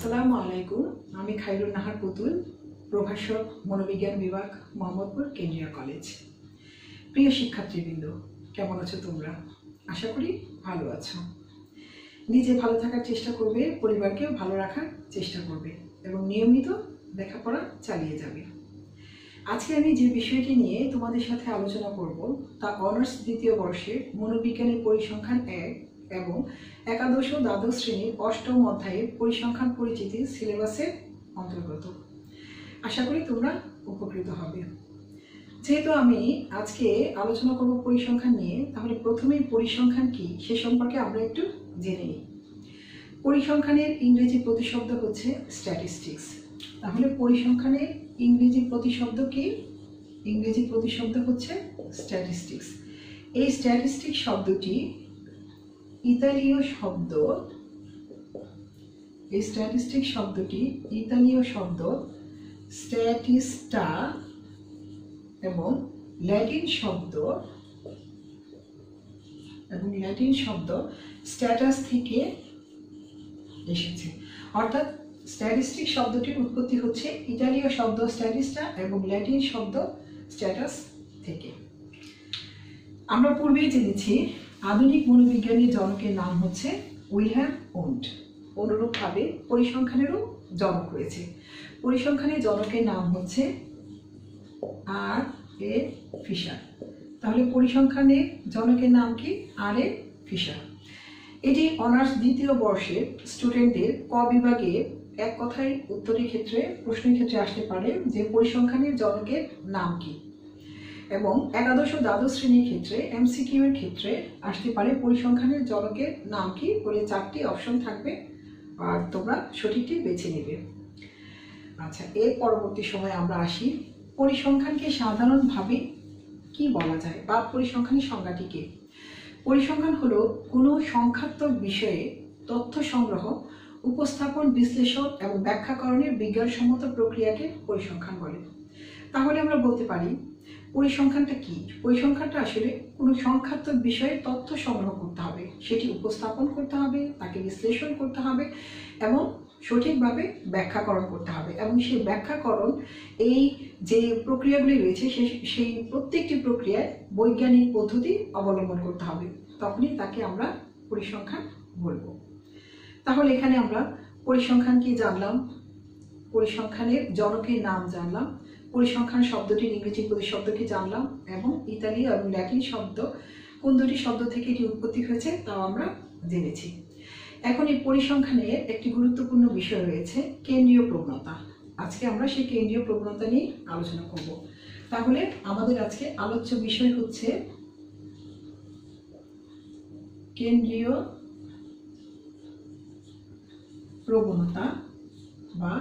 আসসালামু আলাইকুম। আমি খায়রুন নাহার পুতুল, প্রভাষক, মনোবিজ্ঞান বিভাগ, মোহাম্মদপুর কেন্দ্রীয় কলেজ। প্রিয় শিক্ষার্থীবৃন্দ, কেমন আছো তোমরা? আশা করি ভালো আছো। নিজে ভালো থাকার চেষ্টা করবে, পরিবারকেও ভালো রাখার চেষ্টা করবে এবং নিয়মিত লেখাপড়া চালিয়ে যাবে। আজকে আমি যে বিষয়টি নিয়ে তোমাদের সাথে আলোচনা করব তা অনার্স দ্বিতীয় বর্ষের মনোবিজ্ঞানের পরিসংখ্যান 1 এবং একাদশ ও দ্বাদশ শ্রেণীর অষ্টম অধ্যায়ের পরিসংখ্যান পরিচিতি সিলেবাসের অন্তর্গত। আশা করি তোমরা উপকৃত হবে। যেহেতু আমি আজকে আলোচনা করব পরিসংখ্যান নিয়ে, তাহলে প্রথমেই পরিসংখ্যান কি সে সম্পর্কে আমরা একটু জেনে নিই। পরিসংখ্যানের ইংরেজি প্রতিশব্দ হচ্ছে স্ট্যাটিস্টিক্স। তাহলে পরিসংখ্যানের ইংরেজি প্রতিশব্দ কি? ইংরেজি প্রতিশব্দ হচ্ছে স্ট্যাটিস্টিক্স। এই স্ট্যাটিস্টিক্স শব্দটি ইতালীয় শব্দ, এই স্ট্যাটিস্টিক্স শব্দটি ইতালীয় শব্দ স্ট্যাটিস্টা এবং ল্যাটিন শব্দ স্ট্যাটাস থেকে এসেছে। অর্থাৎ স্ট্যাটিস্টিক শব্দটির উৎপত্তি হচ্ছে ইতালীয় শব্দ স্ট্যাটিস্টা এবং ল্যাটিন শব্দ স্ট্যাটাস থেকে। আমরা পূর্বেই জেনেছি আধুনিক মনোবিজ্ঞানের জনকের নাম হচ্ছে উইলহেম ওন্ট। অনুরূপভাবে পরিসংখ্যানেরও জনক রয়েছে। পরিসংখ্যানের জনকের নাম হচ্ছে আর.এ. ফিশার। তাহলে পরিসংখ্যানের জনকের নাম কি? আর.এ. ফিশার। এটি অনার্স দ্বিতীয় বর্ষের স্টুডেন্টদের ক বিভাগে এক কথায় উত্তরের ক্ষেত্রে প্রশ্নের ক্ষেত্রে আসতে পারে যে পরিসংখ্যানের জনকের নাম কি, এবং একাদশ ও দ্বাদশ শ্রেণীর ক্ষেত্রে এমসিকিউ এর ক্ষেত্রে আসতে পারে পরিসংখ্যানের জনকের নাম কি বলে 4টি অপশন থাকবে আর তোমরা সঠিকটি বেছে নেবে। আচ্ছা, এর পরবর্তী সময় আমরা আসি পরিসংখ্যানকে সাধারণভাবে কি বলা যায় বা পরিসংখ্যানের সংজ্ঞাটি কি। পরিসংখ্যান হলো কোনো সংখ্যাত্মক বিষয়ে তথ্য সংগ্রহ, উপস্থাপন, বিশ্লেষণ এবং ব্যাখ্যাকরণের বিজ্ঞানসম্মত প্রক্রিয়াকে পরিসংখ্যান বলে। তাহলে আমরা বলতে পারি পরিসংখ্যানটা কি? পরিসংখ্যানটা আসলে কোনো সংখ্যাত্মক বিষয়ে তথ্য সংগ্রহ করতে হবে, সেটি উপস্থাপন করতে হবে, তাকে বিশ্লেষণ করতে হবে এবং সঠিকভাবে ব্যাখ্যাকরণ করতে হবে, এবং সেই ব্যাখ্যাকরণ এই যে প্রক্রিয়াগুলি রয়েছে সেই প্রত্যেকটি প্রক্রিয়ায় বৈজ্ঞানিক পদ্ধতি অবলম্বন করতে হবে, তখনই তাকে আমরা পরিসংখ্যান বলবো। তাহলে এখানে আমরা পরিসংখ্যান কি জানলাম, পরিসংখ্যানের জনকের নাম জানলাম, পরিসংখ্যান শব্দটির ইংরেজি প্রতিশব্দ কি জানলাম, এবং ইতালীয় এবং ল্যাটিন শব্দ কোন দুটি শব্দ থেকে এটি উৎপত্তি হয়েছে তাও আমরা জেনেছি। এখন এই পরিসংখ্যানের একটি গুরুত্বপূর্ণ বিষয় রয়েছে কেন্দ্রীয় প্রবণতা। আজকে আমরা সেই কেন্দ্রীয় প্রবণতা নিয়ে আলোচনা করব। তাহলে আমাদের আজকে আলোচ্য বিষয় হচ্ছে কেন্দ্রীয় প্রবণতা বা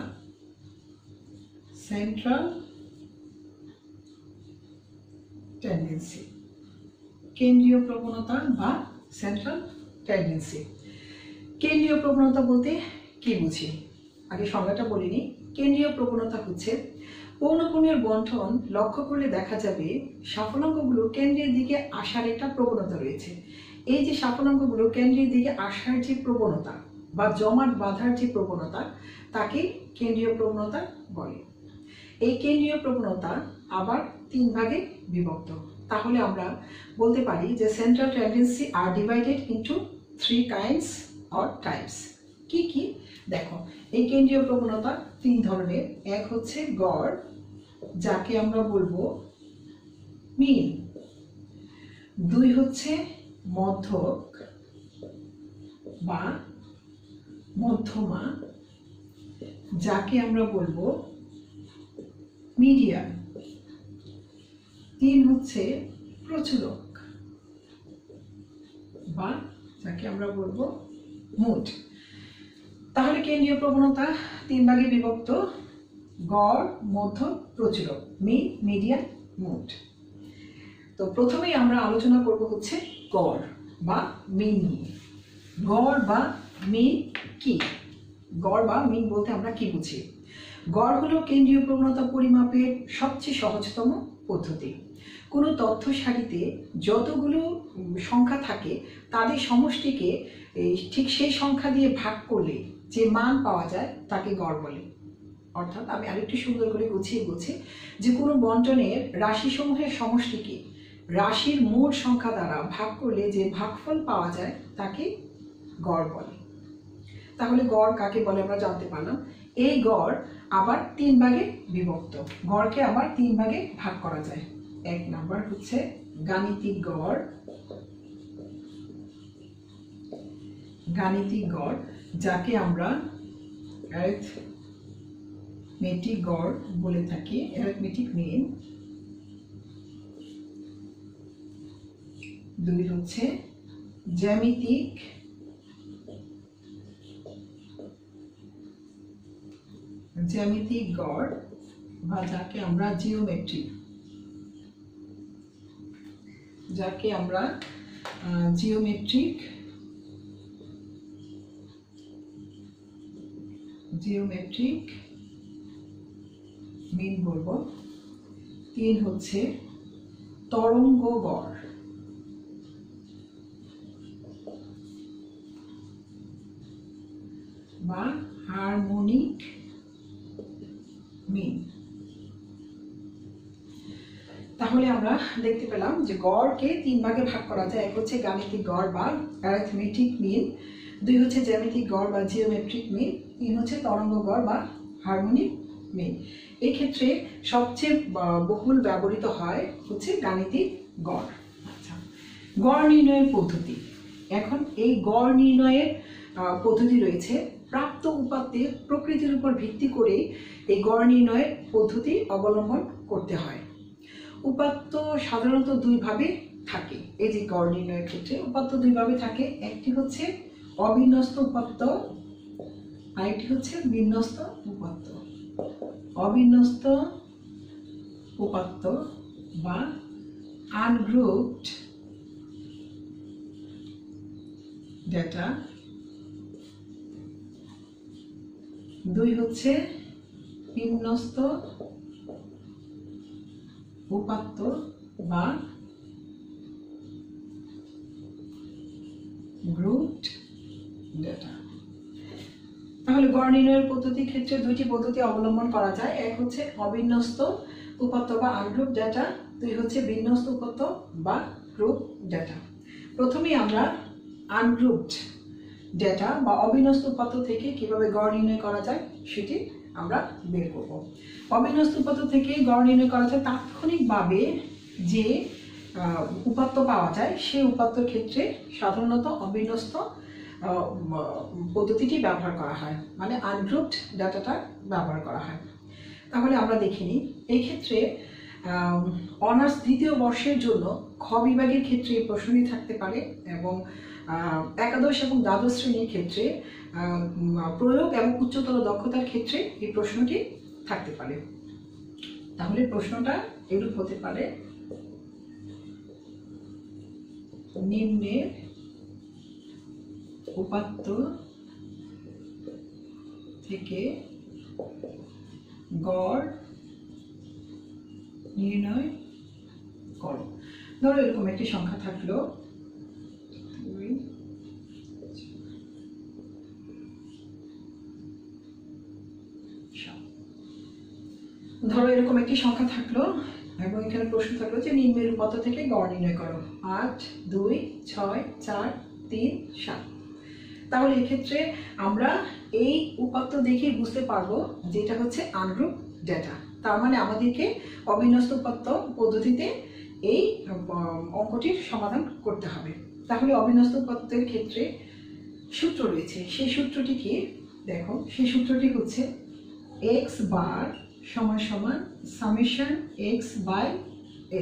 সেন্ট্রাল টেন্ডেন্সি। কেন্দ্রীয় প্রবণতা বা সেন্ট্রাল টেন্ডেন্সি। কেন্দ্রীয় প্রবণতা বলতে কি বুঝি আগে সংজ্ঞাটা বলিনি। কেন্দ্রীয় প্রবণতা হচ্ছে পৌনঃপুন্যের বণ্টন লক্ষ্য করলে দেখা যাবে সাফল্যাঙ্কগুলো কেন্দ্রের দিকে আসার একটা প্রবণতা রয়েছে। এই যে সাফল্যাঙ্কগুলো কেন্দ্রের দিকে আসার যে প্রবণতা বা জমাট বাঁধার যে প্রবণতা তাকে কেন্দ্রীয় প্রবণতা বলে। এই কেন্দ্রীয় প্রবণতা আবার 3 ভাগে বিভক্ত। তাহলে আমরা বলতে পারি যে সেন্ট্রাল টেন্ডেন্সি আর divided into 3 kinds or types. কি কি দেখো, এই কেন্দ্রীয় প্রবণতা 3 ধরনের। এক হচ্ছে গড়, যাকে আমরা বলবো মিন। 2 হচ্ছে মধ্যক বা মধ্যমা, যাকে আমরা বলবো মিডিয়ান। 3 হচ্ছে প্রচুরক বা যাকে আমরা বলবো মোড। তাহলে কেন্দ্রীয় প্রবণতা 3 ভাগে বিভক্ত: গড়, মধ্যক, প্রচুরক, মিন, মিডিয়ান, মোড। তো প্রথমেই আমরা আলোচনা করব হচ্ছে গড় বা মিন নিয়ে। গড় বা মিন কি? গড় বা মিন বলতে আমরা কি বুঝি? গড় হলো কেন্দ্রীয় প্রবণতা পরিমাপের সবচেয়ে সহজতম পদ্ধতি। কোনো তথ্য সারিতে যতগুলো সংখ্যা থাকে তাদের সমষ্টিকে ঠিক সেই সংখ্যা দিয়ে ভাগ করলে যে মান পাওয়া যায় তাকে গড় বলে। অর্থাৎ আমি আরেকটু সুন্দর করে গুছিয়ে বলছি যে কোনো বন্টনের রাশিসমূহের সমষ্টিকে রাশির মোট সংখ্যা দ্বারা ভাগ করলে যে ভাগফল পাওয়া যায় তাকে গড় বলে। তাহলে গড় কাকে বলে আমরা জানতে পারলাম। এই গড় আবার 3 ভাগে বিভক্ত। গড়কে আবার 3 ভাগে ভাগ করা যায়। এক নাম্বার হচ্ছে গাণিতিক গড়, গাণিতিক গড় যাকে আমরা অ্যারিথমেটিক গড় বলে থাকি, অ্যারিথমেটিক মিন। 2 হচ্ছে জ্যামিতিক গড় বা যাকে আমরা জিওমেট্রিক মিন বলবো। 3 হচ্ছে তরঙ্গ গড় বা হারমোনিক মিন। তাহলে আমরা দেখতে পেলাম যে গড়কে 3 ভাগে ভাগ করা যায়। এক হচ্ছে গাণিতিক গড় বা অ্যারিথমেটিক মিন, 2 হচ্ছে জ্যামিতিক গড় বা জিওমেট্রিক মিন, 3 হচ্ছে তরঙ্গ গড় বা হারমোনিক মিন। এই ক্ষেত্রে সবচেয়ে বহুল ব্যবহৃত হয় হচ্ছে গাণিতিক গড়। আচ্ছা, গড় নির্ণয়ের পদ্ধতি। এখন এই গড় নির্ণয়ের পদ্ধতি রয়েছে। প্রাপ্ত উপাত্তের প্রকৃতির উপর ভিত্তি করে এই গড় নির্ণয়ের পদ্ধতি অবলম্বন করতে হয়। উপাত্ত সাধারণত 2 ভাবে থাকে। এই যে গড় নির্ণয়ের ক্ষেত্রে উপাত্ত 2 ভাবে থাকে। একটি হচ্ছে অবিন্যস্ত উপাত্ত, আরেকটি হচ্ছে বিন্যস্ত উপাত্ত। অবিন্যস্ত উপাত্ত বা আনগ্রুপড ডেটা। 2 হচ্ছে বিন্যস্ত উপাত্ত বা গ্রুপড ডেটা। তাহলে গড় নির্ণয়ের পদ্ধতির ক্ষেত্রে 2টি পদ্ধতি অবলম্বন করা যায়। এক হচ্ছে অবিন্যস্ত উপাত্ত বা আনগ্রুপ ডেটা, 2 হচ্ছে বিন্যস্ত উপাত্ত বা গ্রুপ ডেটা। প্রথমেই আমরা আনগ্রুপড ডেটা বা অবিন্যস্ত উপাত্ত থেকে কিভাবে গড় নির্ণয় করা যায় সেটি আমরা বের করব। অবিন্যস্ত উপাত্ত থেকে গড় নির্ণয় করা যায় তাৎক্ষণিকভাবে যে উপাত্ত পাওয়া যায় সেই উপাত্তর ক্ষেত্রে সাধারণত অবিন্যস্ত পদ্ধতিটি ব্যবহার করা হয়, মানে আনগ্রুপড ডাটাটা ব্যবহার করা হয়। তাহলে আমরা দেখে নিই। এই ক্ষেত্রে অনার্স 2য় বর্ষের জন্য খ বিভাগের ক্ষেত্রে এই প্রশ্নটি থাকতে পারে এবং একাদশ এবং দ্বাদশ শ্রেণীর ক্ষেত্রে প্রয়োগ এবং উচ্চতর দক্ষতার ক্ষেত্রে এই প্রশ্নটি থাকতে পারে। তাহলে প্রশ্নটা এরূপ হতে পারে, নিম্নের উপাত্ত থেকে গড় নির্ণয় করো। ধরো এরকম একটি সংখ্যা থাকলো, এবং এখানে প্রশ্ন থাকলো যে নিম্নের উপাত্ত থেকে গড় নির্ণয় করো। 8, 2, 6, 4, 3, 7। তাহলে এক্ষেত্রে আমরা এই উপাত্ত দেখে বুঝতে পারবো যেটা হচ্ছে আনগ্রুপ ডেটা। তার মানে আমাদেরকে অবিন্যস্ত উপাত্ত পদ্ধতিতে এই অঙ্কটির সমাধান করতে হবে। তাহলে অবিন্যস্ত উপাত্তের ক্ষেত্রে সূত্র রয়েছে। সেই সূত্রটি কি দেখো, সেই সূত্রটি হচ্ছে x বার সমান সমান সামেশন x বাই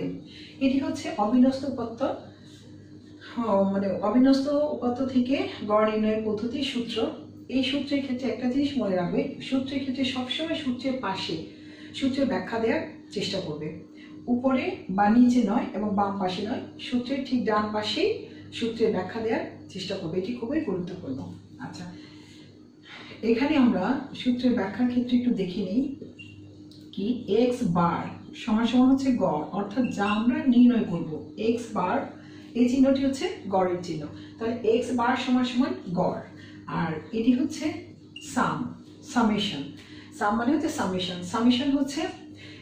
l। এটি হচ্ছে অবিন্যস্ত উপাত্ত, মানে অবিন্যস্ত উপাত্ত থেকে গড় নির্ণয়ের পদ্ধতির সূত্র। এই সূত্রের ক্ষেত্রে একটা জিনিস মনে রাখবে, সূত্রের ক্ষেত্রে সবসময় সূত্রের পাশে সূত্রের ব্যাখ্যা দেওয়ার চেষ্টা করবে। উপরে বা নিচে নয় এবং বাম পাশে নয়, সূত্রের ঠিক ডান পাশেই সূত্রের ব্যাখ্যা দেওয়ার চেষ্টা করবে। এটি খুবই গুরুত্বপূর্ণ। আচ্ছা, এখানে আমরা সূত্রের ব্যাখ্যার ক্ষেত্রে একটু দেখে নিই কি x বার সমান সমান হচ্ছে গড়, অর্থাৎ যা আমরা নির্ণয় করব। x বার এই চিহ্নটি হচ্ছে গড়ের চিহ্ন, তাহলে x বার সমান সমান গড়, আর এটি হচ্ছে সাম, সামেশন। সাম মানে হচ্ছে সামেশন, সামেশন হচ্ছে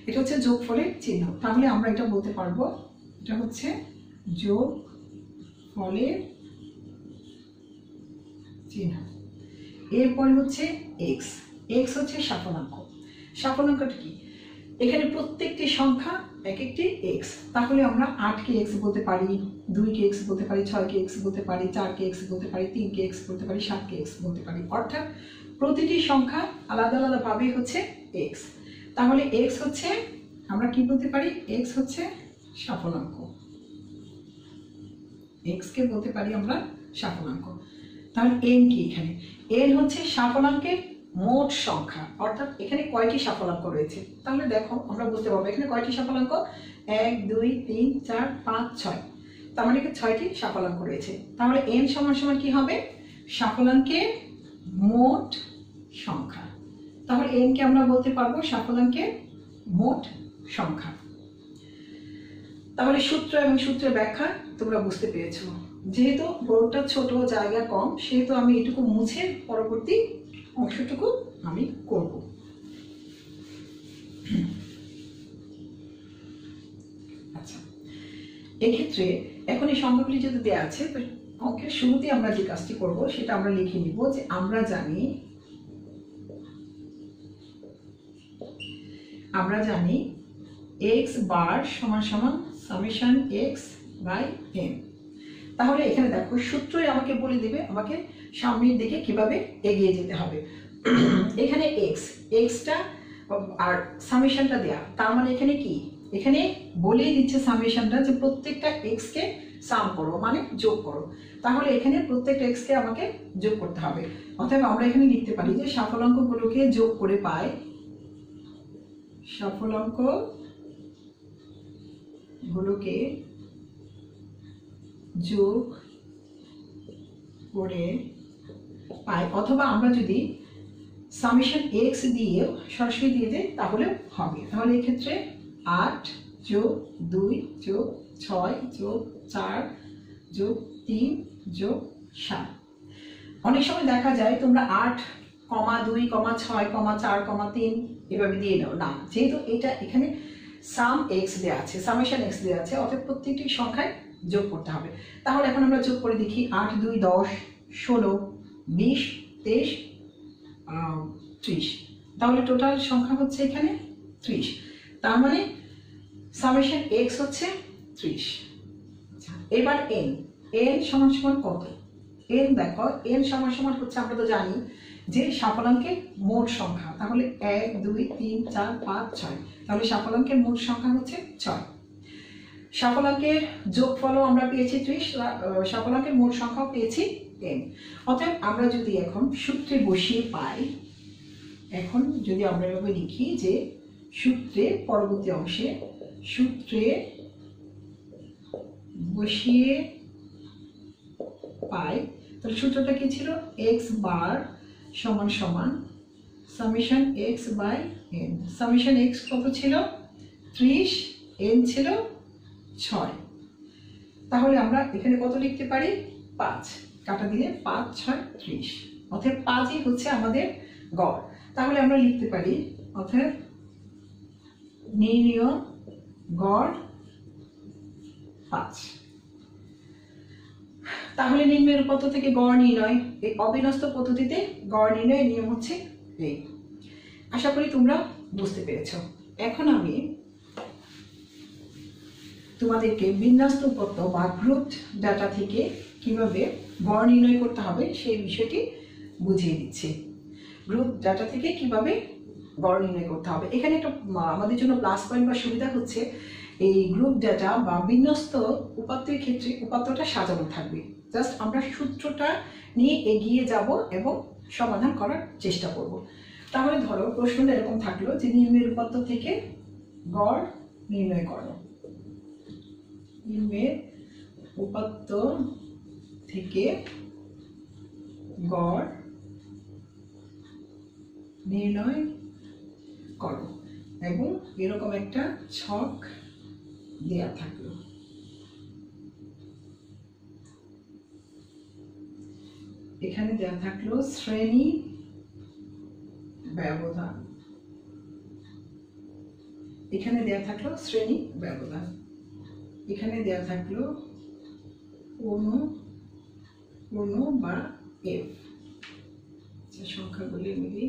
এটা হচ্ছে যোগফলের চিহ্ন। তাহলে আমরা এটা বলতে পারবো এটা হচ্ছে যোগফলের চিহ্ন। এরপরে হচ্ছে এক্স, এক্স হচ্ছে স্বাফলাঙ্ক। স্বাফলাঙ্কটা কি? এখানে প্রত্যেকটি সংখ্যা এক একটি এক্স। তাহলে আমরা 8কে এক্স বলতে পারি, 2কে এক্স বলতে পারি, 6কে এক্স বলতে পারি, 4কে এক্স বলতে পারি, 3কে এক্স বলতে পারি, 7কে এক্স বলতে পারি। অর্থাৎ প্রতিটি সংখ্যা আলাদা আলাদাভাবে হচ্ছে এক্স। তাহলে এক্স হচ্ছে আমরা কি বলতে পারি? এক্স হচ্ছে স্বাফলাঙ্ক, এক্স কে বলতে পারি আমরা স্বাফলাঙ্ক। তাহলে এন কি? এখানে এন হচ্ছে স্বাফলাঙ্কের মোট সংখ্যা, অর্থাৎ এখানে কয়টি স্বাফলাঙ্ক রয়েছে। তাহলে দেখো আমরা বুঝতে পারবো এখানে কয়টি স্বাফলাঙ্ক, 1 2 3 4 5 6, তার মানে 6টি স্বাফলাঙ্ক রয়েছে। তাহলে এন সমান সমান কি হবে? স্বাফলাঙ্কের মোট সংখ্যা। তাহলে এন কে আমরা বলতে পারবো স্বাফলাঙ্কের মোট সংখ্যা। তাহলে সূত্র এবং সূত্রের ব্যাখ্যা তোমরা বুঝতে পেরেছো। যেহেতু বোর্ডটা ছোট, জায়গা কম, সেহেতু আমি এটুকু মুছে পরবর্তী অংশটুকু আমি করব। আচ্ছা, এক্ষেত্রে এখন এই সংখ্যাগুলি যদি দেওয়া আছে, তো অঙ্কের শুরুতে আমরা যে কাজটি করব সেটা আমরা লিখে নিব যে আমরা জানি x বার সমান সমান সামেশন x বাই n। তাহলে এখানে দেখো সূত্রই আমাকে বলে দিবে আমাকে সামনের দিকে কিভাবে এগিয়ে যেতে হবে। এখানে এক্সটা আর সামেশনটা দেয়া, তার মানে এখানে কি? এখানে বলেই দিচ্ছে সামেশনটা যে প্রত্যেকটা এক্স কে সাম করো, মানে যোগ করো। তাহলে এখানে প্রত্যেকটা এক্স কে আমাকে যোগ করতে হবে। অতএব আমরা এখানে লিখতে পারি যে স্বাফলাঙ্কগুলোকে যোগ করে পাই, স্বাফলাঙ্কগুলোকে যোগ করে পাই, অথবা আমরা যদি সামেশন এক্স দিয়ে সরাসরি দিয়ে দেয় তাহলে হবে। তাহলে এক্ষেত্রে 8 যোগ 2 যোগ 6 যোগ 4 যোগ 3 যোগ 7। অনেক সময় দেখা যায় তোমরা 8, 2, 6, 4, 3 এভাবে দিয়ে নাও না, যেহেতু এটা এখানে সাম এক্স দেওয়া আছে, সামেশন এক্স দেওয়া আছে, অর্থাৎ প্রত্যেকটি সংখ্যায় যোগ করতে হবে। তাহলে এখন আমরা যোগ করে দেখি, 8 2 10 16 20 23 30। তাহলে টোটাল সংখ্যা হচ্ছে এখানে 30। তার মানে সামেশন এক্স হচ্ছে 30। এবার এন, এন সমান সমান কত? এন দেখো, এন সমান সমান হচ্ছে আমরা তো জানি যে স্বাফলাঙ্কের মোট সংখ্যা। তাহলে 1 2 3 4 5 6, তাহলে স্বাফলাঙ্কের মোট সংখ্যা হচ্ছে 6। স্বাফলাঙ্কের যোগফলও আমরা পেয়েছি 30, স্বাফলাঙ্কের মোট সংখ্যাও পেয়েছি n। অতএব আমরা যদি এখন সূত্রে বসিয়ে পাই, এখন যদি আমরা এভাবে লিখি যে সূত্রে পরবর্তী অংশে সূত্রে বসিয়ে পাই, তাহলে সূত্রটা কি ছিল? x বার সমান সমান summation x by n। Summation x কত ছিল? 30, n ছিল 6। তাহলে আমরা এখানে কত লিখতে পারি? 5, কাটা দিলে 5 6 30, অতএব 5ই হচ্ছে আমাদের গড়। তাহলে আমরা লিখতে পারি অতএব নির্ণীয় গড় 5। তাহলে নিম্নের পদ্ধতি থেকে গড় নির্ণয়, এই অবিন্যস্ত পদ্ধতিতে গড় নির্ণয়ের নিয়ম হচ্ছে এই। আশা করি তোমরা বুঝতে পেরেছো। এখন আমি তোমাদেরকে বিন্যস্ত উপপাদ্য বা গ্রুপ ডাটা থেকে কিভাবে গড় নির্ণয় করতে হবে সেই বিষয়টি বুঝিয়ে দিচ্ছি। গ্রুপ ডাটা থেকে কিভাবে গড় নির্ণয় করতে হবে। এখানে একটা আমাদের জন্য প্লাস পয়েন্ট বা সুবিধা হচ্ছে, এই গ্রুপ ডাটা বা বিন্যস্ত উপাত্তের ক্ষেত্রে উপাত্তটা সাজানো থাকবে। জাস্ট আমরা সূত্রটা নিয়ে এগিয়ে যাব এবং সমাধান করার চেষ্টা করব। তাহলে ধরো প্রশ্নটা এরকম থাকলো যে নিম্নের উপাত্ত থেকে গড় নির্ণয় করো। নিম্নের উপাত্ত থেকে গড় নির্ণয় করো, এবং এরকম একটা ছক দেয়া থাকলো। এখানে দেয়া থাকলো শ্রেণী ব্যবধান, এখানে দেয়া থাকলো শ্রেণী ব্যবধান, এখানে দেয়া থাকলো পূর্ণ বা এফ। সংখ্যাগুলি মিলি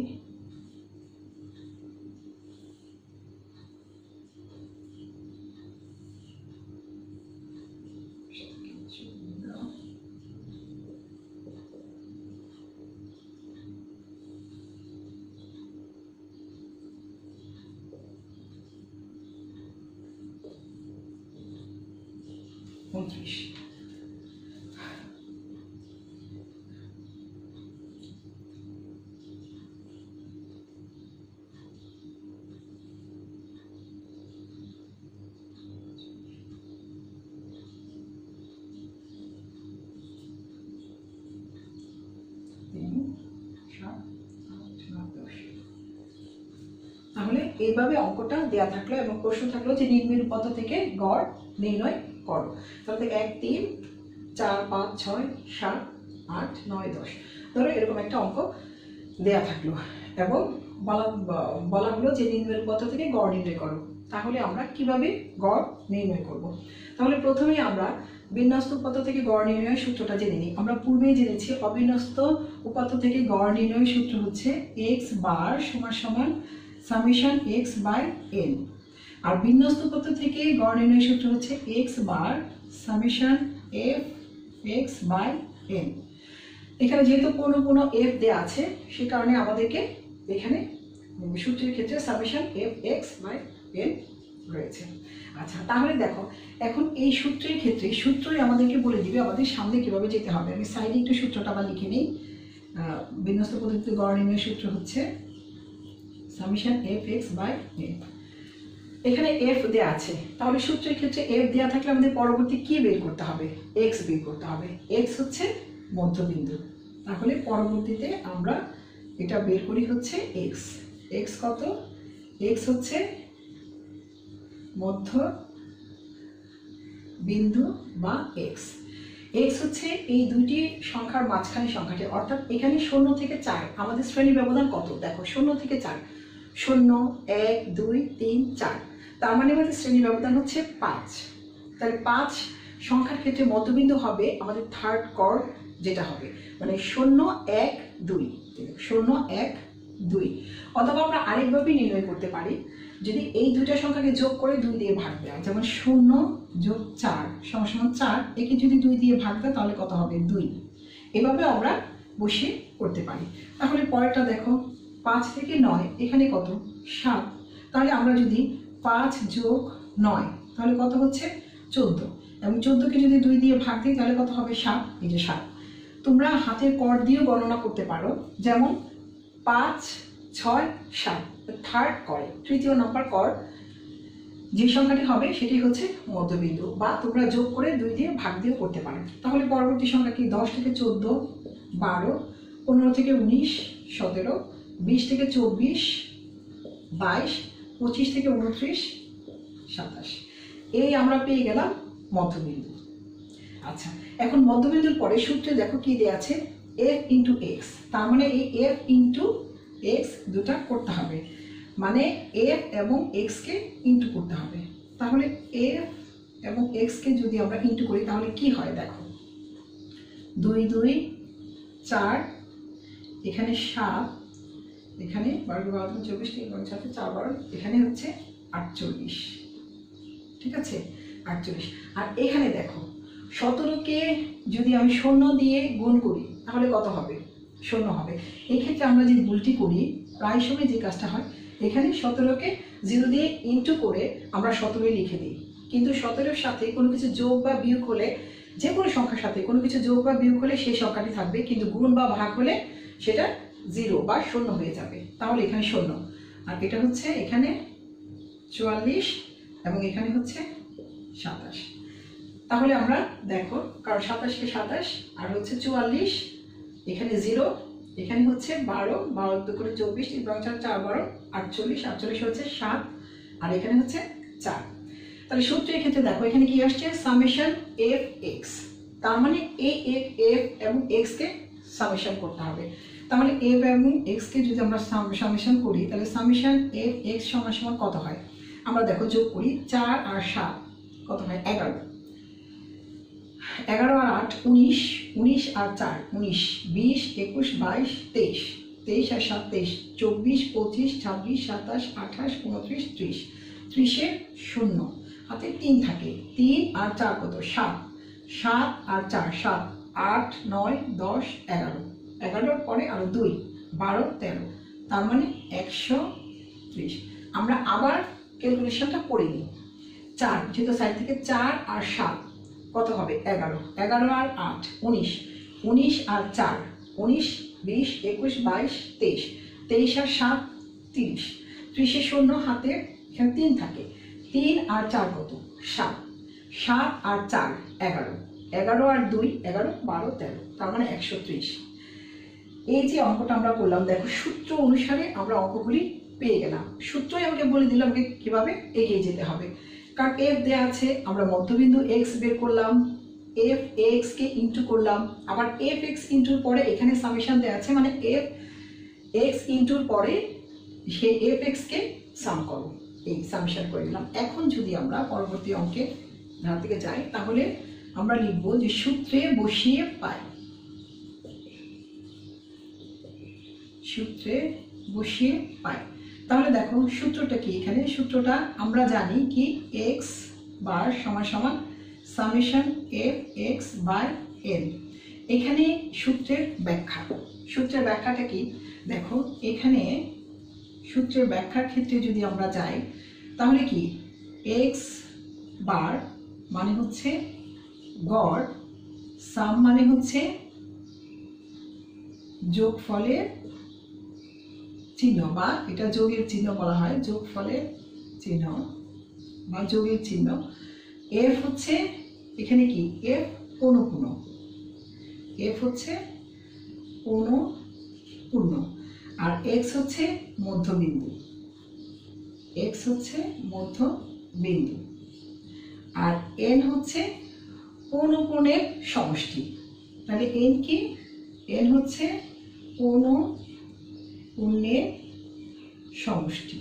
তাহলে এইভাবে অঙ্কটা দেয়া থাকলো এবং প্রশ্ন থাকলো যে নিম্নের উপাত্ত থেকে গড় নির্ণয় করো। তাহলে 1 3 4 5 6 7 8 9 10 ধরো এরকম একটা অঙ্ক দেয়া থাকলো এবং বলা হলো যে নিম্নের উপাত্ত থেকে গড় নির্ণয় করো। তাহলে আমরা কিভাবে গড় নির্ণয় করব? তাহলে প্রথমেই আমরা বিন্যস্ত উপাত্ত থেকে গড় নির্ণয়ের সূত্রটা জেনে নিই। আমরা পূর্বেই জেনেছি অবিন্যস্ত উপাত্ত থেকে গড় নির্ণয়ের সূত্র হচ্ছে x বার সমান সমান সামেশন x বাই n, আর বিন্যস্ত উপাত্ত থেকে গড় নির্ণয়ের সূত্র হচ্ছে x bar summation f x by n। এখানে যেহেতু কোনো f দেয়া আছে সে কারণে আমাদেরকে এখানে সূত্রের ক্ষেত্রে summation f x by n রয়েছে। আচ্ছা, তাহলে দেখো এখন এই সূত্রের ক্ষেত্রে সূত্রই আমাদেরকে বলে দিবে আমাদের সামনে কিভাবে যেতে হবে। আমি সাইডে একটু সূত্রটা আবার লিখে নিই। বিন্যস্ত পদ্ধতিতে গড় নির্ণয়ের সূত্র হচ্ছে summation f x by n। এখানে f দেয়া আছে, তাহলে সূত্রের ক্ষেত্রে f দেয়া থাকলে আমাদের পরবর্তী কি বের করতে হবে? x বের করতে হবে। x হচ্ছে মধ্যবিন্দু, তাহলে পরবর্তীতে আমরা এটা বের করি হচ্ছে x। x কত? x হচ্ছে মধ্য বিন্দু বা x। x হচ্ছে এই দুইটি সংখ্যার মাঝখানে সংখ্যাটি, অর্থাৎ এখানে 0 থেকে 4 আমাদের শ্রেণী ব্যবধান কত? দেখো 0 থেকে 4, 0 1 2 3 4, তার মানে আমাদের শ্রেণী ব্যবধান হচ্ছে 5। তাহলে 5 সংখ্যার ক্ষেত্রে মধ্যবিন্দু হবে আমাদের থার্ড কর্ড, যেটা হবে মানে 0 1 2, 0 1 2। অথবা আমরা আরেকভাবে নির্ণয় করতে পারি, যদি এই দুইটা সংখ্যাকে যোগ করে 2 দিয়ে ভাগ দেয়, যেমন 0 যোগ 4 সমান 4, একে যদি 2 দিয়ে ভাগ দেয় তাহলে কত হবে? 2। এভাবে আমরা বসে করতে পারি। তাহলে পরেরটা দেখো 5 থেকে 9, এখানে কত? 7। তাহলে আমরা যদি 5 যোগ 9 তাহলে কত হচ্ছে? 14, এবং 14কে যদি 2 দিয়ে ভাগ দিই তাহলে কত হবে? 7। এই যে 7। তোমরা হাতের কর দিয়েও গণনা করতে পারো, যেমন 5 6 7 থার্ড কর, তৃতীয় নম্বর কর যে সংখ্যাটি হবে সেটি হচ্ছে মধ্যবিন্দু, বা তোমরা যোগ করে 2 দিয়ে ভাগ দিয়েও করতে পারো। তাহলে পরবর্তী সংখ্যা কি? 10 থেকে 14 12, 15 থেকে 19 17, 20 থেকে 24 22, 25 থেকে 29 27। এই আমরা পেয়ে গেলাম মধ্যবিন্দু। আচ্ছা, এখন মধ্যবিন্দুর পরে সূত্রে দেখো কি দেয়া আছে? f into x. তার মানে এই f ইন্টু এক্স দুটা করতে হবে, মানে f এবং x কে ইন্টু করতে হবে। তাহলে f এবং x কে যদি আমরা ইন্টু করি তাহলে কি হয় দেখো, 2 2 4, এখানে 7, এখানে 12 12 24 এবং 7 4 12, এখানে হচ্ছে 48। ঠিক আছে, 48। আর এখানে দেখো 17কে যদি আমি 0 দিয়ে গুণ করি তাহলে কত হবে? 0 হবে। এক্ষেত্রে আমরা যে ভুলটি করি, প্রায় সময় যে কাজটা হয়, এখানে 17কে 0 দিয়ে ইন্টু করে আমরা 17 লিখে দিই, কিন্তু 17-এর সাথে কোনো কিছু যোগ বা বিয়োগ হলে, যে কোনো সংখ্যার সাথে কোনো কিছু যোগ বা বিয়োগ হলে সেই সংখ্যাটি থাকবে, কিন্তু গুণ বা ভাগ হলে সেটা 0 বা 0 হয়ে যাবে। তাহলে এখানে 0, আর এটা হচ্ছে এখানে 44 এবং এখানে হচ্ছে 27। তাহলে আমরা দেখো, কারণ 27কে 27 আর হচ্ছে 44, এখানে 0, এখানে হচ্ছে 12 12 2 করে 24 এবং 4 4 12 48, 48 হচ্ছে 7, আর এখানে হচ্ছে 4। তাহলে সূত্রের ক্ষেত্রে দেখো এখানে কি আসছে? Summation f x। তার মানে এই f এবং x কে সামেশন করতে হবে। তাহলে এফ এবং এক্স কে যদি আমরা সামেশন করি তাহলে সামেশন এফ এক্স সমান সমান কত হয়? আমরা দেখো যোগ করি, 4 আর 7 কত হয়? 11। 11 আর 8 19, 19 আর 4 19, 20 21 22 23, 23 আর 7 23, 24 25 26 27 28 29 30, 30-এ 0 হাতে 3 থাকে, 3 আর 4 কত? 7, 7 আর 4 7, 8 9 10 11, 11-এর পরে আরো 2 12 13, তার মানে 130। আমরা আবার ক্যালকুলেশনটা করে নিই। 4 যেহেতু সাইড থেকে 4 আর 7 কত হবে? 11, 11 আর 8 19, 19 আর 4 19, 20 21 22 23, 23 আর 7 30, 30-এ 0 হাতে এখানে 3 থাকে, 3 আর 4 কত? 7, 7 আর 4 11, 11 আর 2 11 12 13, তার মানে 130। এই যে অঙ্কটা আমরা করলাম, দেখো সূত্র অনুসারে আমরা অঙ্কগুলি পেয়ে গেলাম। সূত্রই আমাকে বলে দিলাম আমাকে কিভাবে এগিয়ে যেতে হবে। কারণ এফ দেওয়া আছে, আমরা মধ্যবিন্দু এক্স বের করলাম, এফ এক্স কে ইন্টু করলাম, আবার এফ এক্স ইন্টুর পরে এখানে সামেশন দেওয়া আছে, মানে এফ এক্স ইন্টুর পরে সেই এফ এক্স কে সাম করো, এই সামেশন করে দিলাম। এখন যদি আমরা পরবর্তী অঙ্কের ধার থেকে যাই তাহলে আমরা লিখবো যে সূত্রে বসিয়ে পাই, সূত্রে বসিয়ে পাই। তাহলে দেখো সূত্রটা কি? এখানে সূত্রটা আমরা জানি কি, এক্স বার সমান সমান summation F X by N. এখানে সূত্রের ব্যাখ্যা, সূত্রের ব্যাখ্যাটা কি দেখো, এখানে সূত্রের ব্যাখ্যার ক্ষেত্রে যদি আমরা যাই তাহলে কি, এক্স বার মানে হচ্ছে গড়, সাম মানে হচ্ছে যোগফলের চিহ্ন, বা এটা যোগের চিহ্ন বলা হয়, যোগফলের চিহ্ন বা যোগের চিহ্ন। এফ হচ্ছে এখানে কি, এফ পূর্ণ, এফ হচ্ছে পূর্ণ, আর এক্স হচ্ছে মধ্যবিন্দু, এক্স হচ্ছে মধ্যবিন্দু, আর এন হচ্ছে পৌনঃপুণ্যের সমষ্টি। তাহলে এন কি, এন হচ্ছে পৌনঃপুণ্যের সমষ্টি।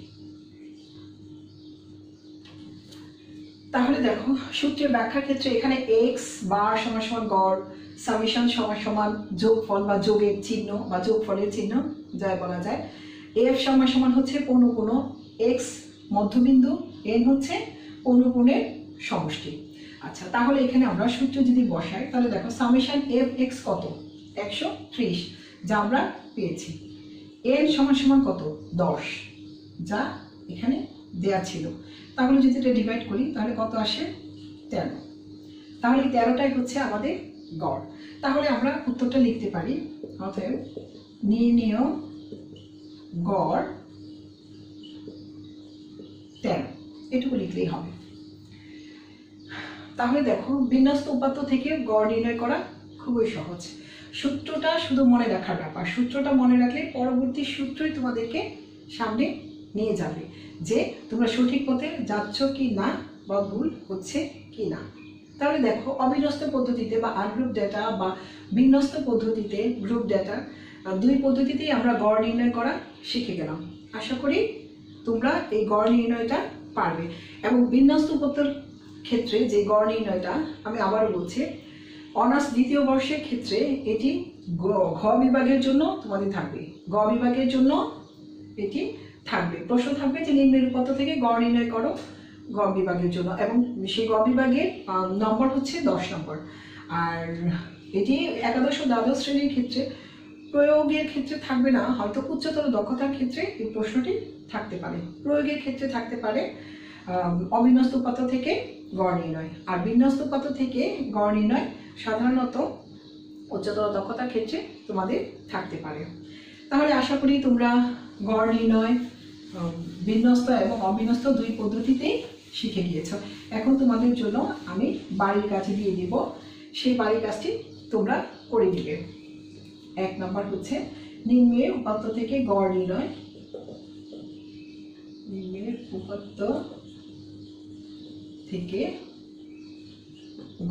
তাহলে দেখো সূত্রের ব্যাখ্যার ক্ষেত্রে এখানে এক্স বার সমান সমান গড়, সামেশন সমান সমান যোগফল বা যোগের চিহ্ন বা যোগফলের চিহ্ন যাই বলা যায়, এফ সমান সমান হচ্ছে পৌনঃপুণ্য, এক্স মধ্যবিন্দু, এন হচ্ছে পৌনঃপুণ্যের সমষ্টি। আচ্ছা, তাহলে এখানে আমরা সূত্র যদি বসাই তাহলে দেখো সামেশন এফ এক্স কত? 130, যা আমরা পেয়েছি। এন সমান সমান কত? 10, যা এখানে দেয়া ছিল। তাহলে যদি এটা ডিভাইড করি তাহলে কত আসে? 13। তাহলে এই 13টাই হচ্ছে আমাদের গড়। তাহলে আমরা উত্তরটা লিখতে পারি, অতএব নির্ণেয় গড় 13, এটুকু লিখলেই হবে। তাহলে দেখো বিন্যস্ত উপাত্ত থেকে গড় নির্ণয় করা খুবই সহজ। সূত্রটা শুধু মনে রাখার ব্যাপার, সূত্রটা মনে রাখলে পরবর্তী সূত্রই তোমাদেরকে সামনে নিয়ে যাবে যে তোমরা সঠিক পথে যাচ্ছ কি না বা ভুল হচ্ছে কি না। তাহলে দেখো অবিন্যস্ত পদ্ধতিতে বা আর গ্রুপ ডেটা বা বিন্যস্ত পদ্ধতিতে গ্রুপ ডেটা, দুই পদ্ধতিতেই আমরা গড় নির্ণয় করা শিখে গেলাম। আশা করি তোমরা এই গড় নির্ণয়টা পারবে। এবং বিন্যস্ত উপাত্তর ক্ষেত্রে যে গড় নির্ণয়টা, আমি আবারও বলছি, অনার্স দ্বিতীয় বর্ষের ক্ষেত্রে এটি ঘ বিভাগের জন্য তোমাদের থাকবে, গ বিভাগের জন্য এটি থাকবে। প্রশ্ন থাকবে যে নিম্নের উপাত্ত থেকে গড় নির্ণয় করো গ বিভাগের জন্য, এবং সেই গ বিভাগের নম্বর হচ্ছে 10 নম্বর। আর এটি একাদশ ও দ্বাদশ শ্রেণীর ক্ষেত্রে প্রয়োগের ক্ষেত্রে থাকবে না, হয়তো উচ্চতর দক্ষতার ক্ষেত্রে এই প্রশ্নটি থাকতে পারে। প্রয়োগের ক্ষেত্রে থাকতে পারে অবিন্যস্ত উপাত্ত থেকে গড় নির্ণয়, আর বিন্যস্ত উপাত্ত থেকে গড় নির্ণয় সাধারণত উচ্চতর দক্ষতার ক্ষেত্রে তোমাদের থাকতে পারে। তাহলে আশা করি তোমরা গড় নির্ণয় বিন্যস্ত এবং অবিন্যস্ত দুই পদ্ধতিতেই শিখে গিয়েছ। এখন তোমাদের জন্য আমি বাড়ির কাছে দিয়ে দিব, সেই বাড়ির কাজটি তোমরা করে দিবে। 1 নম্বর হচ্ছে নিম্নের উপাত্ত থেকে গড় নির্ণয়, নিম্নের উপাত্ত থেকে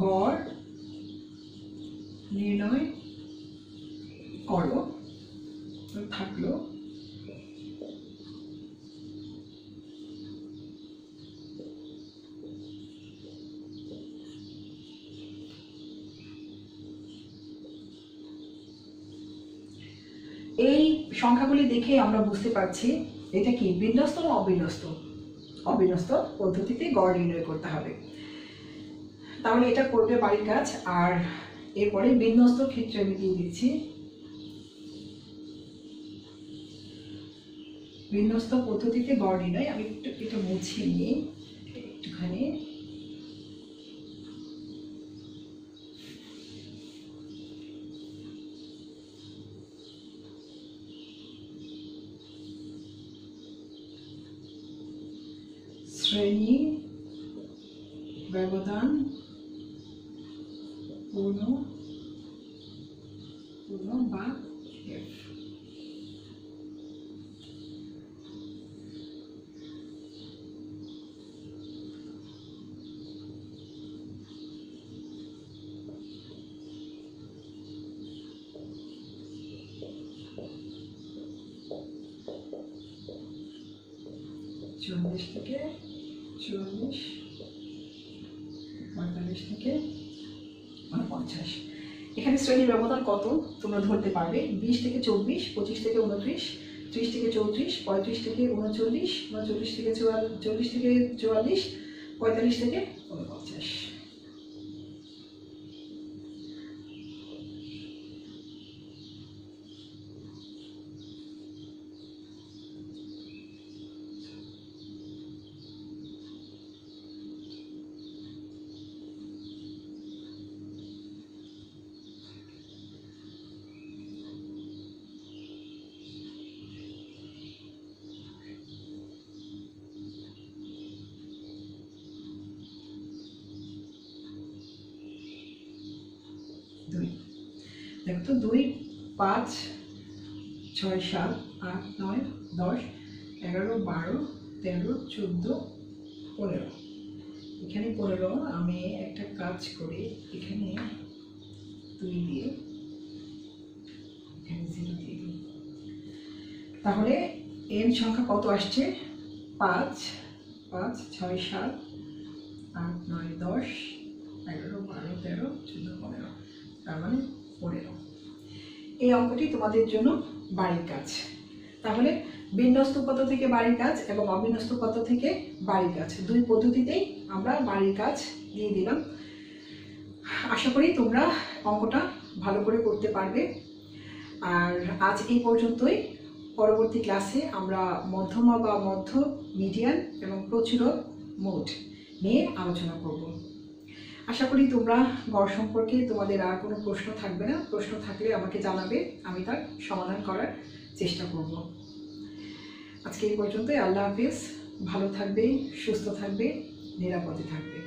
গড় নির্ণয় করো। থাকলো। এই সংখ্যাগুলি দেখে আমরা বুঝতে পারছি এটা কি বিন্যস্ত না অবিন্যস্ত। অবিন্যস্ত পদ্ধতিতে গড় নির্ণয় করতে হবে। তাহলে এটা করবে বাড়ির কাজ। আর এরপরে বিন্যস্ত ক্ষেত্রে আমি দিয়ে দিচ্ছি বিন্যস্ত পদ্ধতিতে গড় নির্ণয়। আমি একটু এটা মুছিয়ে নিই একটুখানি। শ্রেণী ব্যবধান পূর্ণ বা এফ। চল্লিশ থেকে 44, 45 থেকে 49। এখানে শ্রেণীর ব্যবধান কত তোমরা ধরতে পারবে। 20 থেকে 24, 25 থেকে 29, 30 থেকে 34, 35 থেকে 39, 39 থেকে 40 থেকে 44, 45 থেকে 49। দেখো তো 2, 5, 6, 7, 8, 9, 10, 11, 12, 13, 14, 15। এখানে 15 আমি একটা কাজ করি, এখানে 2 দিয়ে এখানে 0 দিয়ে দিই। তাহলে এন সংখ্যা কত আসছে? 5, 5, 6, 7, 8, 9, 10, 11, 12, 13, 14, 15। তার মানে 15। এই অঙ্কটি তোমাদের জন্য বাড়ির কাজ। তাহলে বিন্যস্ত পদ্ধতি থেকে বাড়ির কাজ এবং অবিন্যস্ত পদ্ধতি থেকে বাড়ির কাজ, দুই পদ্ধতিতেই আমরা বাড়ির কাজ দিয়ে দিলাম। আশা করি তোমরা অঙ্কটা ভালো করে করতে পারবে। আর আজ এই পর্যন্তই। পরবর্তী ক্লাসে আমরা মধ্যমা বা মধ্য, মিডিয়ান এবং প্রচুরক মোড নিয়ে আলোচনা করব। আশা করি তোমরা গড় সম্পর্কে তোমাদের আর কোনো প্রশ্ন থাকবে না। প্রশ্ন থাকলে আমাকে জানাবে, আমি তার সমাধান করার চেষ্টা করব। আজকে এই পর্যন্তই। আল্লাহ হাফিজ। ভালো থাকবে, সুস্থ থাকবে, নিরাপদে থাকবে।